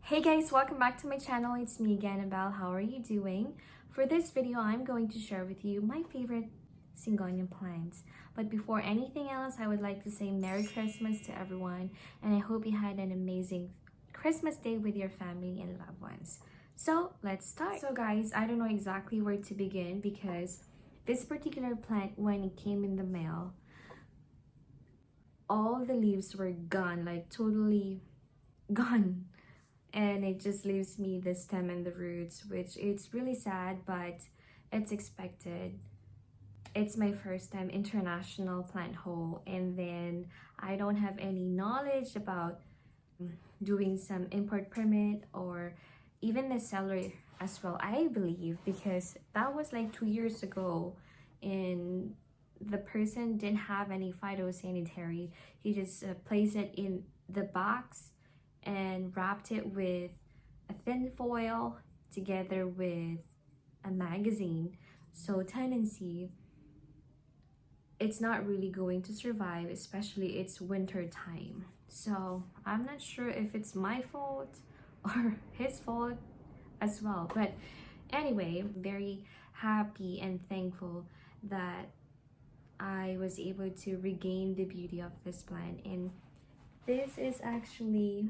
Hey guys, welcome back to my channel. It's me again, Abel. How are you doing? For this video, I'm going to share with you my favorite Syngonium plants. But before anything else, I would like to say Merry Christmas to everyone, and I hope you had an amazing Christmas day with your family and loved ones. So let's start. So guys, I don't know exactly where to begin because this particular plant, when it came in the mail, all the leaves were gone, like totally gone. And it just leaves me the stem and the roots, which it's really sad, but it's expected. It's my first time international plant haul, and then I don't have any knowledge about doing some import permit or even the seller as well, I believe, because that was like 2 years ago and the person didn't have any phytosanitary. He just placed it in the box and wrapped it with a thin foil together with a magazine. So tendency, it's not really going to survive, especially it's winter time. So I'm not sure if it's my fault or his fault as well. But anyway, very happy and thankful that I was able to regain the beauty of this plant. And this is actually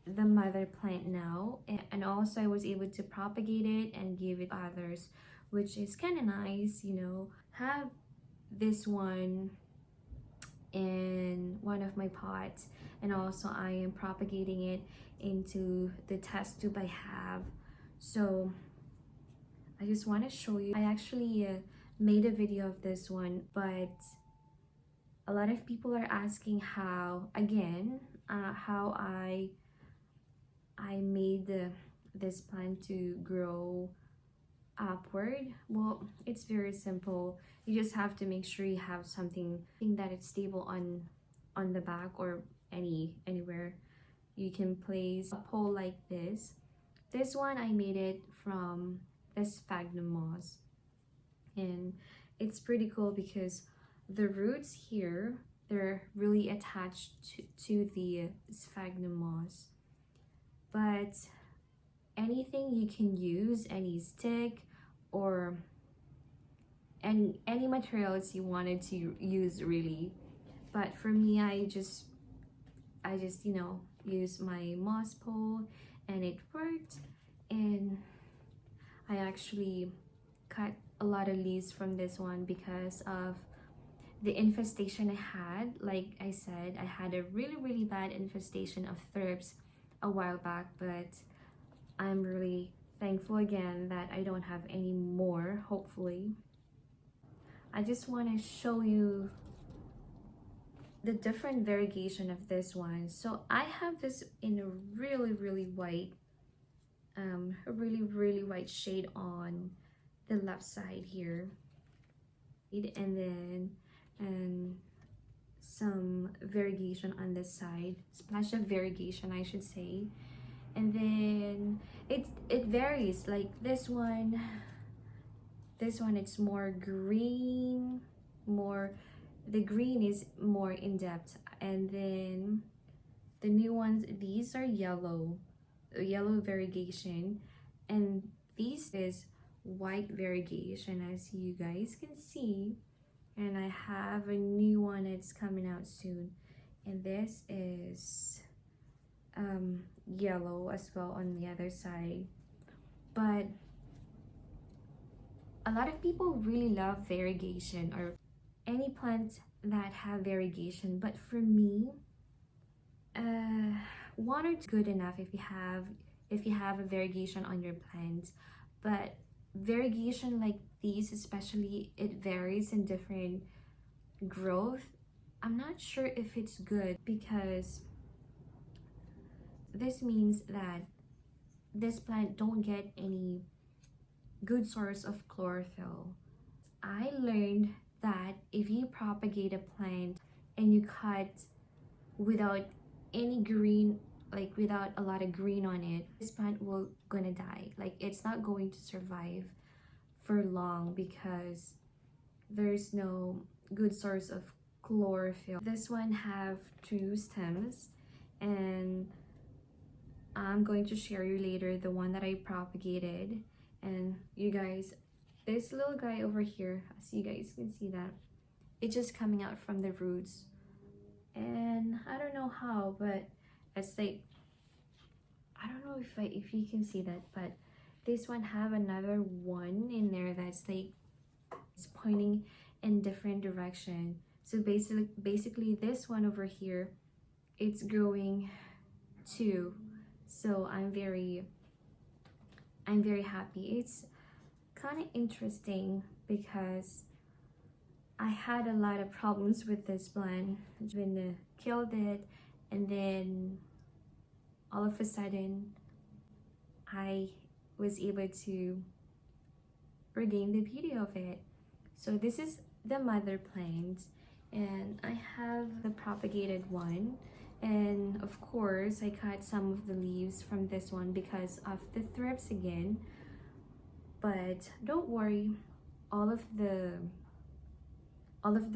the mother plant now, and also I was able to propagate it and give it others, which is kind of nice, you know. Have this one in one of my pots, and also I am propagating it into the test tube I have. So I just want to show you. I actually made a video of this one, but a lot of people are asking how I made this plant to grow upward. Well, it's very simple. You just have to make sure you have something that it's stable on the back or anywhere. You can place a pole like this. This one I made it from this sphagnum moss, and it's pretty cool because the roots here, they're really attached to the sphagnum moss. But anything you can use, any stick or any materials you wanted to use, really. But for me, I just you know, use my moss pole and it worked. And I actually cut a lot of leaves from this one because of the infestation I had. Like I said, I had a really bad infestation of thrips a while back, but I'm really thankful again that I don't have any more, hopefully. I just want to show you the different variegation of this one. So I have this in a really white, a really white shade on the left side here, and then some variegation on this side, splash of variegation I should say. And then it varies, like this one it's more green, the green is more in depth. And then the new ones, these are yellow variegation, and this is white variegation, as you guys can see. And I have a new one that's coming out soon, and this is yellow as well on the other side. But a lot of people really love variegation or any plant that have variegation, but for me, one or two good enough if you have a variegation on your plants. But variegation like these, especially, it varies in different growth. I'm not sure if it's good because this means that this plant don't get any good source of chlorophyll. I learned that if you propagate a plant and you cut without any green, like without a lot of green on it, this plant will gonna die. Like, it's not going to survive for long because there's no good source of chlorophyll. This one have two stems, and I'm going to share you later the one that I propagated. And you guys, this little guy over here, as you guys can see that, it's just coming out from the roots. And I don't know how, but it's like, I don't know if you can see that, but this one have another one in there that's like, it's pointing in different direction. So basically this one over here, it's growing too. So I'm very happy. It's kind of interesting because I had a lot of problems with this plant. I've been killed it, and then all of a sudden I was able to regain the beauty of it. So this is the mother plant, and I have the propagated one. And of course, I cut some of the leaves from this one because of the thrips again. But don't worry, all of the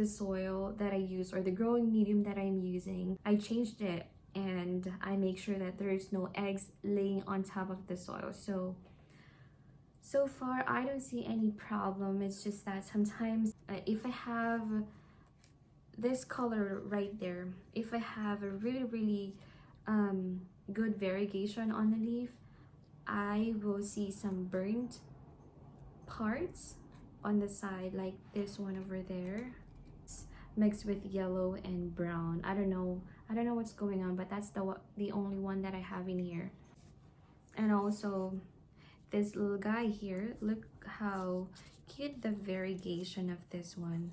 soil that I use, or the growing medium that I'm using, I changed it, and I make sure that there is no eggs laying on top of the soil. So far I don't see any problem. It's just that sometimes if I have this color right there, if I have a really good variegation on the leaf, I will see some burnt parts on the side, like this one over there. It's mixed with yellow and brown. I don't know what's going on, but that's the only one that I have in here. And also this little guy here, look how cute the variegation of this one.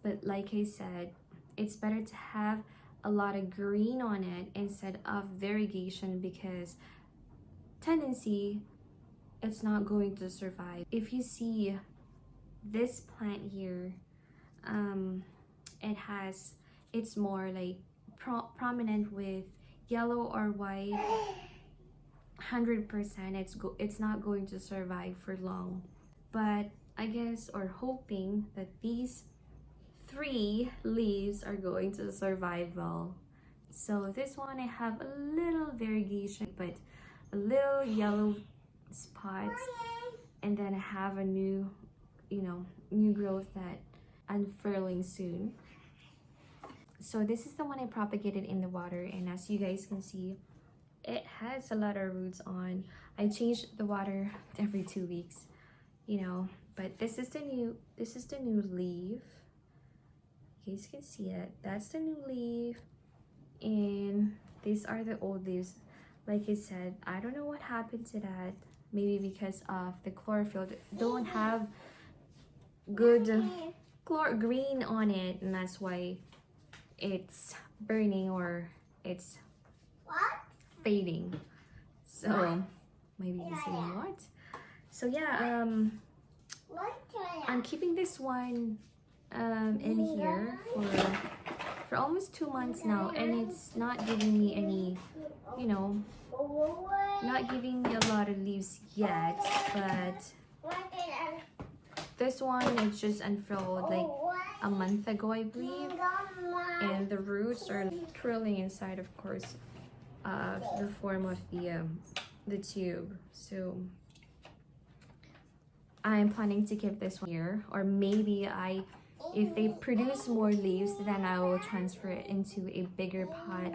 But like I said, it's better to have a lot of green on it instead of variegation, because tendency it's not going to survive. If you see this plant here, it's more like prominent with yellow or white. 100% it's not going to survive for long. But I guess, or hoping, that these 3 leaves are going to survive well. So this one I have a little variegation, but a little yellow spots, and then I have a new growth that unfurling soon. So this is the one I propagated in the water, and as you guys can see, it has a lot of roots on. I change the water every 2 weeks, but this is the new leaf. You guys can see it. That's the new leaf, and these are the old leaves. Like I said, I don't know what happened to that. Maybe because of the chlorophyll don't have good green on it, and that's why it's burning, or it's fading. So maybe you're saying what? So yeah, I'm keeping this one in here for almost 2 months now, and it's not giving me any, not giving me a lot of leaves yet. But this one, it just unfurled like a month ago, I believe, and the roots are curling inside, of course, the form of the tube. So I'm planning to keep this one here, or maybe if they produce more leaves, then I will transfer it into a bigger pot.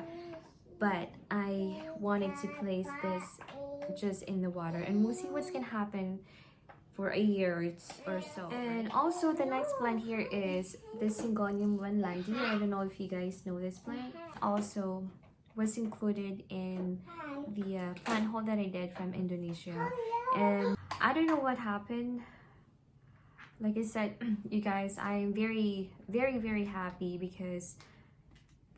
But I wanted to place this just in the water, and we'll see what's gonna happen for a year or so. And also the next plant here is the Syngonium Wendlandii. I don't know if you guys know this plant. Also was included in the plant haul that I did from Indonesia, and I don't know what happened. Like I said, you guys, I am very happy because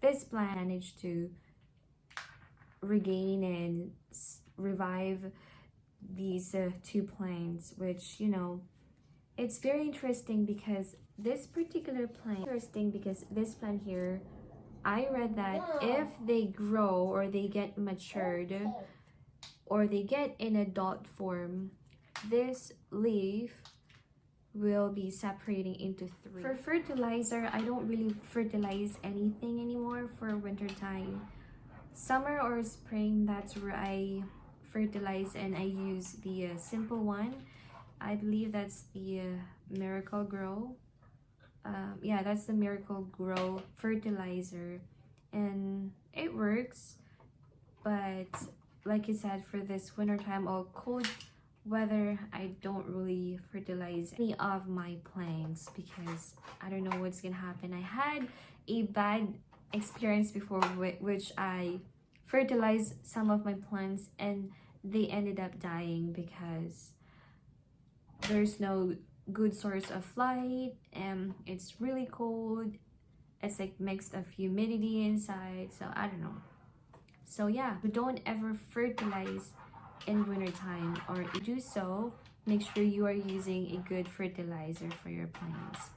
this plant managed to regain and revive these 2 plants, which it's very interesting because this plant here, I read that if they grow, or they get matured, or they get in adult form, this leaf will be separating into 3. For fertilizer, I don't really fertilize anything anymore for winter time. summer or spring, that's where I fertilize, and I use the simple one. I believe that's the Miracle Grow. Yeah, that's the Miracle Grow fertilizer, and it works. But like I said, for this winter time or cold weather, I don't really fertilize any of my plants because I don't know what's gonna happen. I had a bad experience before which I fertilized some of my plants and they ended up dying because there's no good source of light and it's really cold. It's like mixed of humidity inside, so I don't know. So yeah, but don't ever fertilize in wintertime, or if you do so, make sure you are using a good fertilizer for your plants.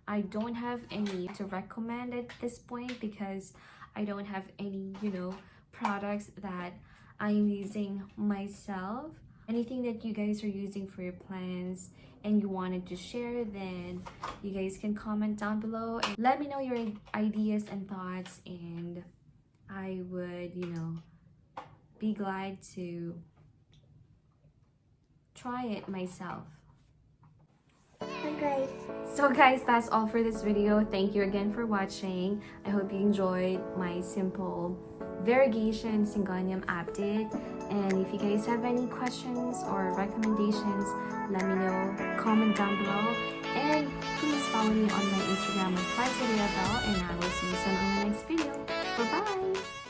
I don't have any to recommend at this point because I don't have any, products that I'm using myself. Anything that you guys are using for your plants and you wanted to share, then you guys can comment down below and let me know your ideas and thoughts, and I would, be glad to try it myself. Okay. So guys, that's all for this video. Thank you again for watching. I hope you enjoyed my simple Variegation Syngonium update. And if you guys have any questions or recommendations, let me know. Comment down below. And please follow me on my Instagram at Variegated, and I will see you soon on the next video. Bye-bye!